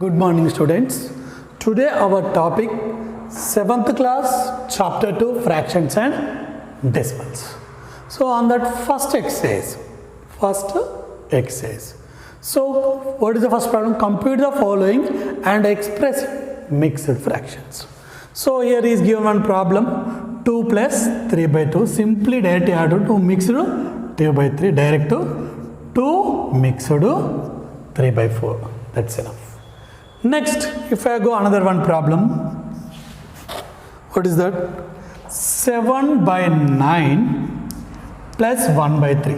Good morning students. Today our topic 7th class chapter 2 fractions and decimals. So on that first exercise. So what is the first problem? Compute the following and express mixed fractions. So here is given one problem 2 plus 3 by 2. Simply direct add to 2 mixed 2 by 3 direct to 2 mixed 3 by 4. That's enough. Next, if I go another one problem, what is that? 7 by 9 plus 1 by 3.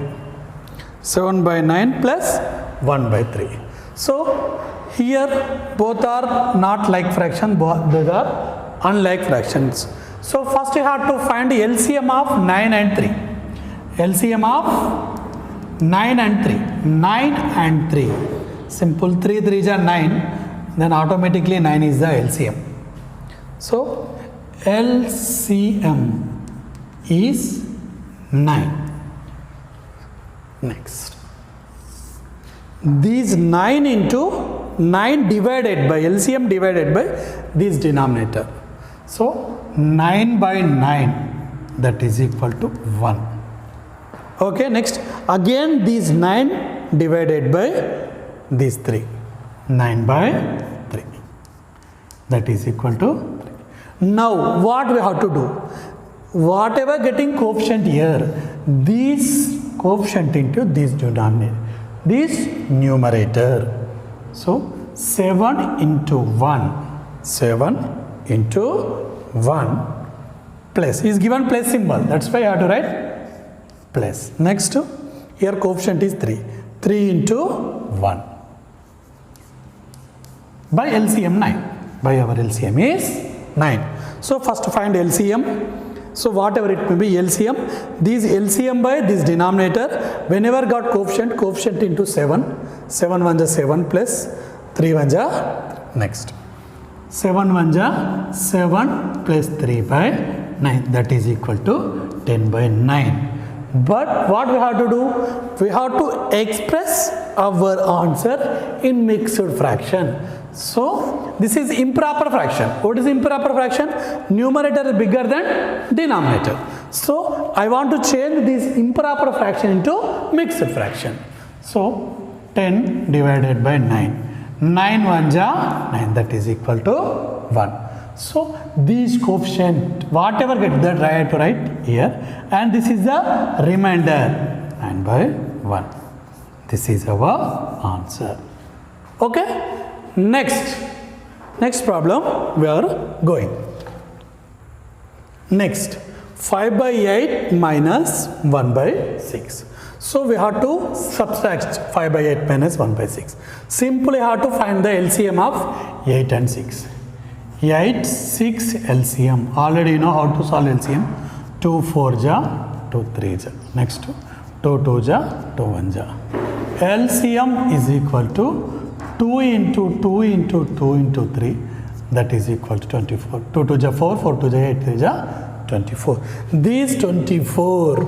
7 by 9 plus 1 by 3. So, here both are not like fraction, both those are unlike fractions. So, first you have to find the LCM of 9 and 3. LCM of 9 and 3. 9 and 3. Simple 3 3s are 9. Then automatically 9 is the LCM. So LCM is 9. Next, these 9 into 9 divided by LCM divided by this denominator. So 9 by 9, that is equal to 1. Okay, next again these 9 divided by these 3. 9 by 3, that is equal to 3. Now what we have to do? Whatever getting coefficient here, this coefficient into this denominator, this numerator. So 7 into 1, 7 into 1 plus is given plus symbol, that's why I have to write plus. Next, here coefficient is 3, 3 into 1. By LCM 9, by our LCM is 9. So first find LCM. So whatever it may be LCM, this LCM by this denominator, whenever got coefficient into 7, 7 1 is 7 plus 3 1 is next. 7 1 is 7 plus 3 by 9, that is equal to 10 by 9. But what we have to do? We have to express our answer in mixed fraction. So this is improper fraction. What is improper fraction? Numerator is bigger than denominator. So I want to change this improper fraction into mixed fraction. So 10 divided by 9. 9 1 is 9, that is equal to 1. So these coefficient, whatever get that, I have to write here, and this is the remainder 9 by 1. This is our answer. Okay. Next problem we are going. Next, 5 by 8 minus 1 by 6. So we have to subtract 5 by 8 minus 1 by 6. Simply have to find the LCM of 8 and 6. 8, 6 LCM. Already you know how to solve LCM. 2 4 ja, 2 3 ja. Next, 2 2 ja, 2 1 ja. LCM is equal to 2 into 2 into 2 into 3, that is equal to 24. 2 2 ja 4, 4 2 ja 8, 3 ja 24. These 24.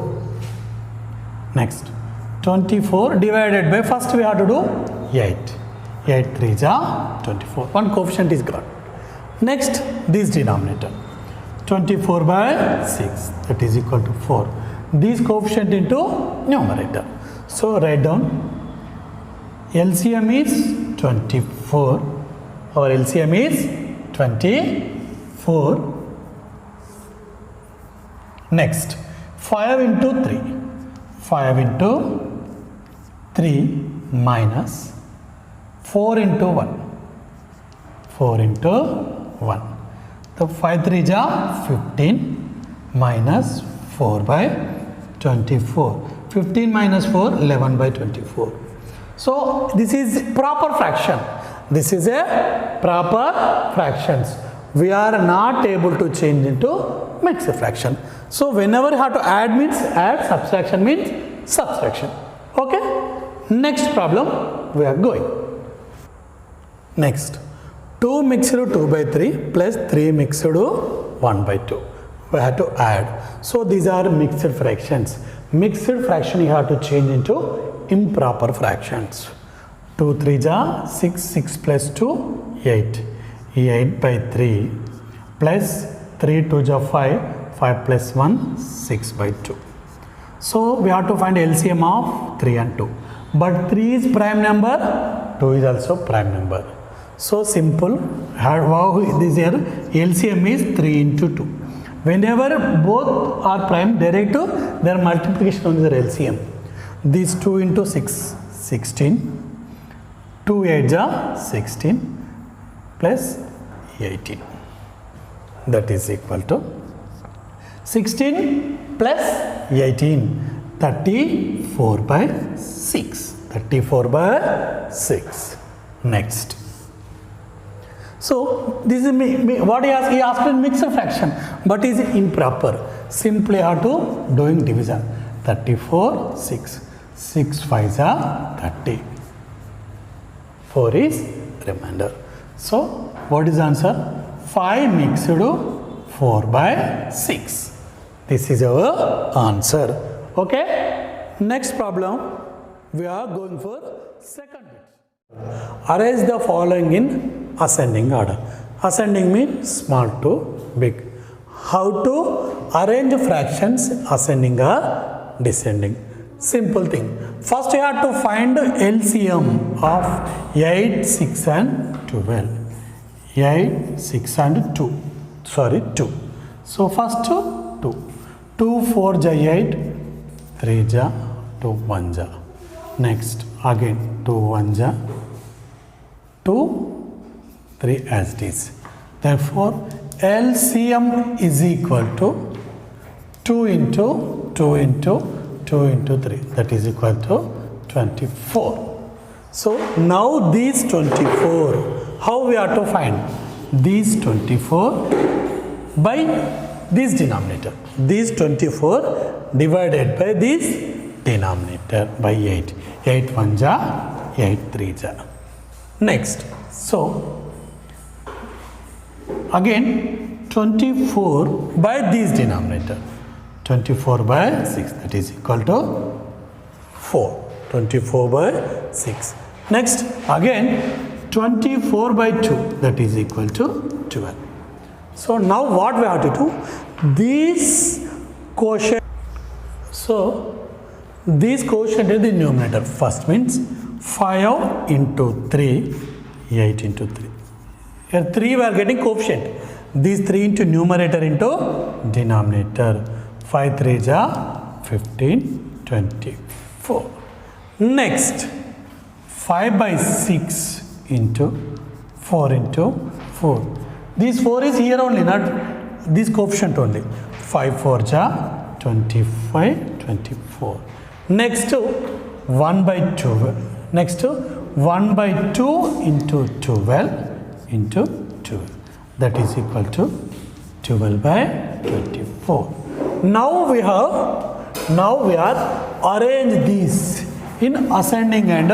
Next, 24 divided by, first we have to do 8. 8 3 ja 24. One coefficient is gone. Next, this denominator. 24 by 6, that is equal to 4. This coefficient into numerator. So write down LCM is 24. Our LCM is 24. Next, 5 into 3. 5 into 3 minus 4 into 1. 4 into 1. So 5 3 ja 15 minus 4 by 24. 15 minus 4, 11 by 24. So this is proper fraction. This is a proper fractions. We are not able to change into mixed fraction. So whenever you have to add means add, subtraction means subtraction. Okay. Next problem we are going. Next, 2 mixed 2 by 3 plus 3 mixed 1 by 2. We have to add. So these are mixed fractions. Mixed fraction you have to change into improper fractions. 2 3 ja 6, 6 plus 2 8. 8 by 3 plus 3 2 is 5. 5 plus 1, 6 by 2. So we have to find LCM of 3 and 2. But 3 is prime number, 2 is also prime number. So simple. How this here LCM is 3 into 2. Whenever both are prime, direct their multiplication on their LCM. These 2 into 6, 16. 2 8 are 16 plus 18. That is equal to 16 plus 18, 34 by 6. 34 by 6. Next. So this is what he asked in mixed fraction, but is improper. Simply have to doing division. 34, 6. 6 5s are 30. 4 is remainder. So what is the answer? 5 mixed 4 by 6. This is our answer. Okay. Next problem. We are going for second bit. Arrange the following in ascending order. Ascending means small to big. How to arrange fractions ascending or descending? Simple thing. First you have to find LCM of 8, 6 and 12. 8, 6 and 2. Sorry, 2. So first 2. 2 4 ja 8, 3 ja 2 1 ja. Next again 2 1 ja 2, 3 as it is. Therefore LCM is equal to 2 into 2 into 2 into 3, that is equal to 24. So now these 24, how we are to find? These 24 by this denominator. These 24 divided by this denominator by 8. 8 1 ja, 8 3 ja. Next. So again 24 by this denominator. 24 by 6, that is equal to 4. 24 by 6. Next again 24 by 2, that is equal to 12. So now what we have to do? This quotient. So this quotient is the numerator. First means 5 into 3, 8 into 3. Here 3 we are getting coefficient. These 3 into numerator into denominator. 5 3 ja 15, 24. Next 5 by 6 into 4 into 4. This 4 is here only, not this coefficient only. 5 4 ja 25, 24. Next 1 by 2. Next 1 by 2 into 12 into 12. That is equal to 12 by 24. Now we are arrange these in ascending and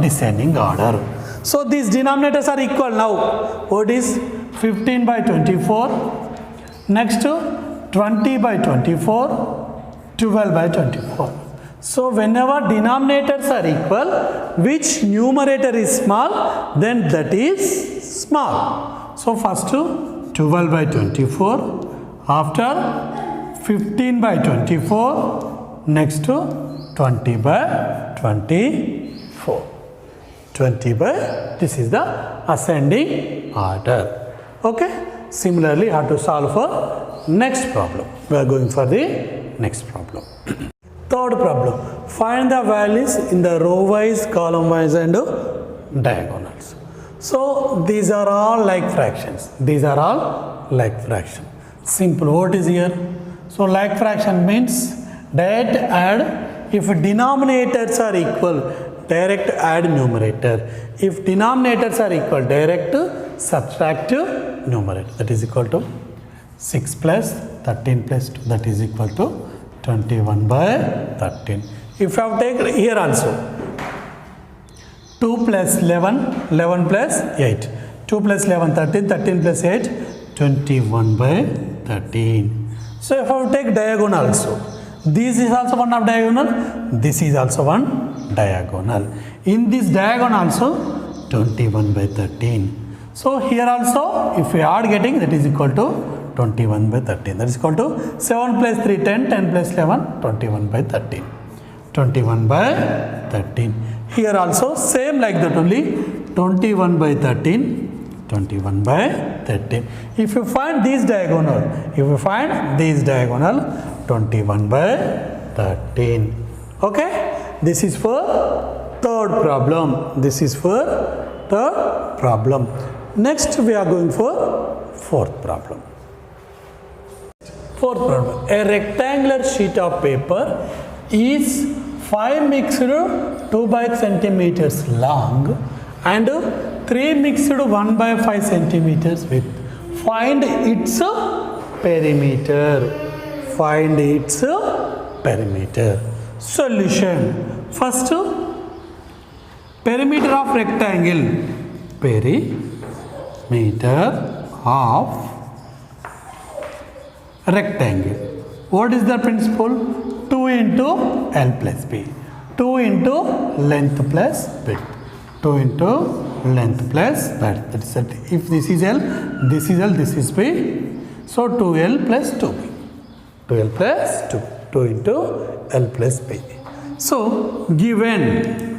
descending order. So these denominators are equal now. What is 15 by 24? Next 20 by 24, 12 by 24. So whenever denominators are equal, which numerator is small, then that is small. So first 12 by 24, after 15 by 24, next 20 by 24. 20 by, this is the ascending order. Okay. Similarly, you have to solve for next problem. We are going for the next problem. Third problem. Find the values in the row wise, column wise and diagonals. So these are all like fractions. These are all like fraction. Simple. What is here? So like fraction means direct add. If denominators are equal, direct add numerator. If denominators are equal, direct subtract numerator. That is equal to 6 plus 13 plus 2. That is equal to 21 by 13. If you have taken here also 2 plus 11, 11 plus 8. 2 plus 11, 13, 13 plus 8, 21 by 13. So if I take diagonal also, this is also one of diagonal, this is also one diagonal. In this diagonal also 21 by 13. So here also if we add getting, that is equal to 21 by 13. That is equal to 7 plus 3 10, 10 plus 11 21 by 13. 21 by 13. Here also same like that only, 21 by 13. 21 by 13. If you find these diagonal, 21 by 13. Okay, this is for third problem. Next we are going for fourth problem. A rectangular sheet of paper is 5 mixed 2 by centimeters long and 3 mixed 1 by 5 centimeters width. Find its perimeter. Solution. First, perimeter of rectangle. What is the principle? 2 into L plus B. 2 into length plus width. 2 into length plus width. That is it. If this is L, this is B. So 2L plus 2B. 2L plus 2. 2 into L plus B. So given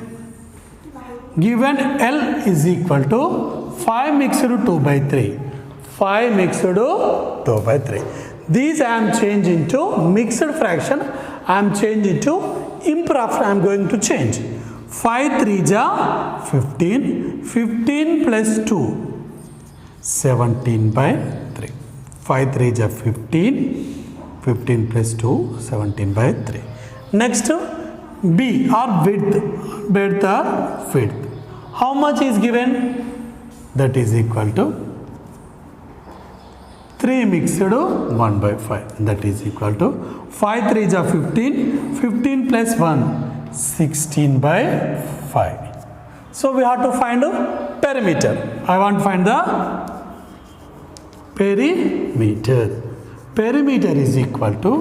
L is equal to 5 mixed 2 by 3. 5 mixed 2 by 3. These I am changing to mixed fraction. I am changing to improper. I am going to change. 5 3 ja 15. 15 plus 2. 17 by 3. 5 3 ja 15. 15 plus 2. 17 by 3. Next, B or width. How much is given? That is equal to 3 mixed 1 by 5. That is equal to 5 3 is 15. 15 plus 1. 16 by 5. So we have to find a perimeter. I want to find the perimeter. Perimeter is equal to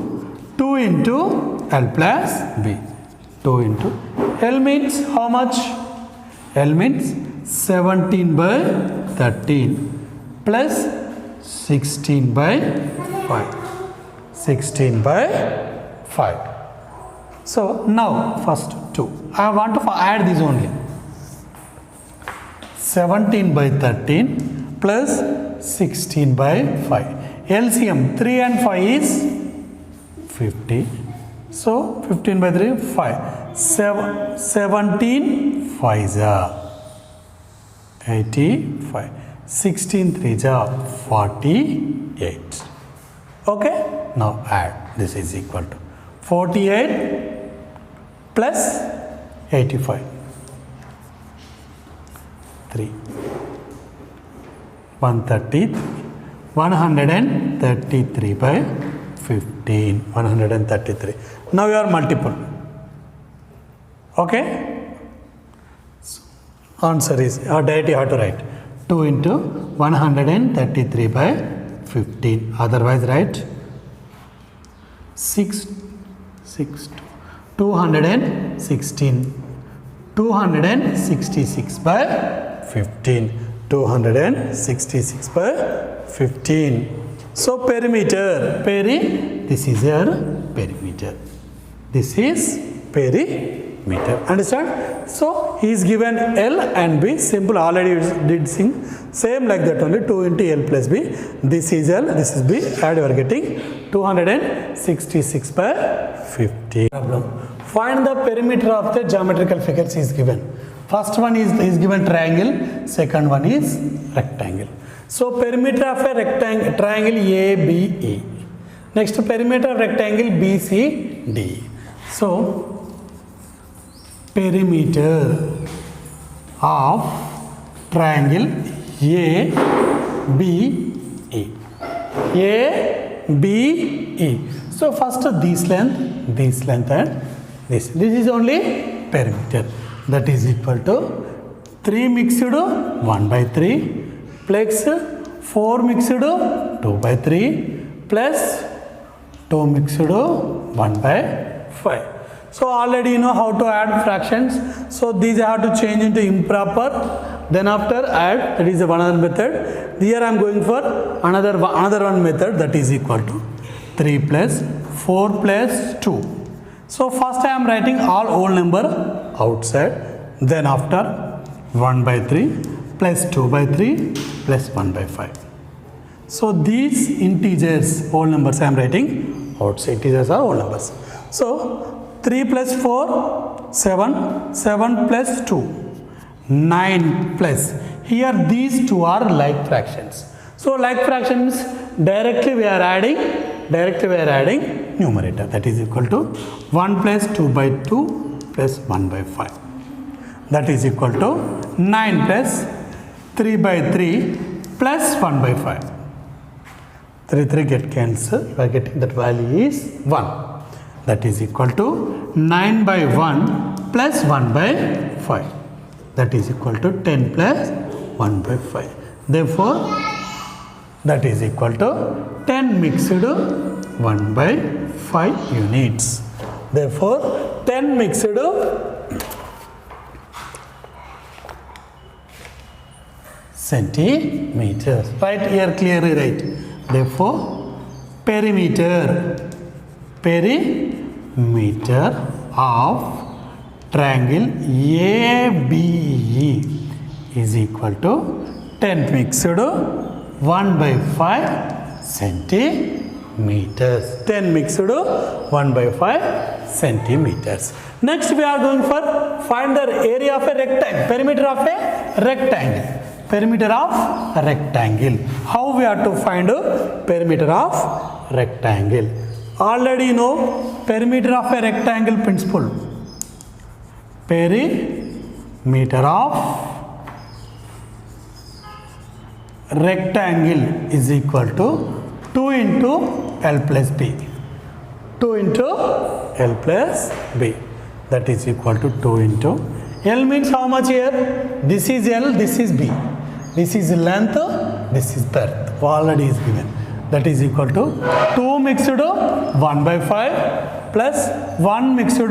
2 into L plus B. 2 into L means how much? L means 17 by 13 plus 16 by 5. 16 by 5. So now first 2. I want to add these only. 17 by 13 plus 16 by 5. LCM 3 and 5 is 50. So 15 by 3 5. 17 5 is 85. 16 3 is 48. Okay. Now add. This is equal to 48 plus 85. 3. 133. 133 by 15. 133. Now you are multiple. Okay. So answer is directly you have to write 2 into 133 by 15. Otherwise write 216. 266 by 15. 266 by 15. So perimeter. This is your perimeter. This is perimeter. Understand? So he is given L and B. Simple, already did same like that only. 2 into L plus B. This is L, this is B. Add, you are getting 266 by 15. Problem. Find the perimeter of the geometrical figures is given. First one is given triangle. Second one is rectangle. So perimeter of a rectangle, triangle ABE. Next, perimeter of rectangle BCD. So perimeter of triangle ABE. ABE. So first this length and this. This is only perimeter. That is equal to 3 mixed 1 by 3 plus 4 mixed 2 by 3 plus 2 mixed 1 by 5. So already you know how to add fractions. So these I have to change into improper then after add, that is one other method. Here I am going for another one method, that is equal to 3 plus 4 plus 2. So first I am writing all whole number outside, then after 1 by 3 plus 2 by 3 plus 1 by 5. So these integers, whole numbers I am writing outside, integers are whole numbers. So 3 plus 4, 7, 7 plus 2, 9 plus, here these two are like fractions. So like fractions, directly we are adding numerator, that is equal to 1 plus 2 by 2 plus 1 by 5. That is equal to 9 plus 3 by 3 plus 1 by 5. 3 get cancelled, you are getting that value is 1. That is equal to 9 by 1 plus 1 by 5. That is equal to 10 plus 1 by 5. Therefore, that is equal to 10 mixed 1 by 5 units. Therefore, 10 mixed centimeters. Right here clearly write. Therefore, perimeter of triangle ABE is equal to 10 mixed 1 by 5 centimeters. 10 mixed 1 by 5 centimeters. Next we are going for find the area of a rectangle, perimeter of a rectangle. Perimeter of a rectangle. How we are to find perimeter of rectangle? Already know perimeter of a rectangle principle. Perimeter of rectangle is equal to 2 into L plus B. 2 into L plus B. That is equal to 2 into L means how much here? This is L, this is B. This is length, this is breadth. Already is given. That is equal to 2 mixed 1 by 5 plus 1 mixed 2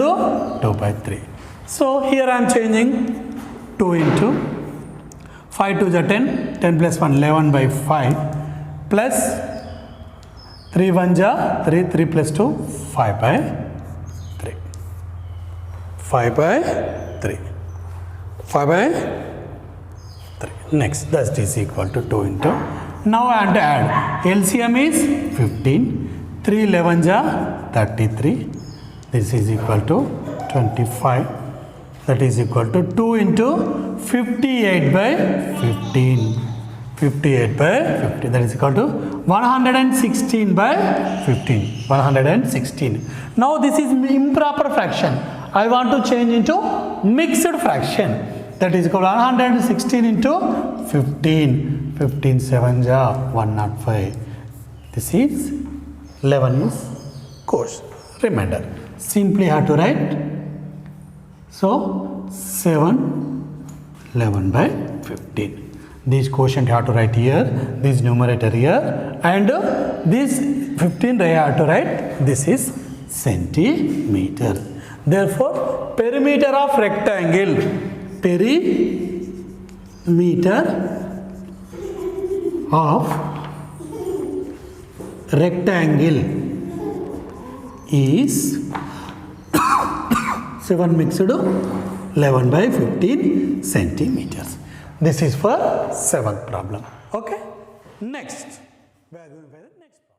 by 3. So here I am changing 2 into 5 to the 10, 10 plus 1, 11 by 5 plus 3 1 ja 3, 3 plus 2, 5 by 3. 5 by 3. 5 by 3. Next, that is equal to 2 into. Now I have to add. LCM is 15. 3 11 ja 33. This is equal to 25. That is equal to 2 into 58 by 15. 58 by 15. That is equal to 116 by 15. 116. Now this is improper fraction. I want to change into mixed fraction. That is equal to 116 into 15. 15 7 ja 105. This is 11 is course. Remainder. Simply have to write. So 7 11 by 15. This quotient you have to write here, this numerator here, and this 15 I have to write, this is centimeter. Therefore, perimeter of rectangle, perimeter of rectangle is 7 mixed 11 by 15 centimeters. This is for 7th problem. Okay. Next. We are going for the next problem.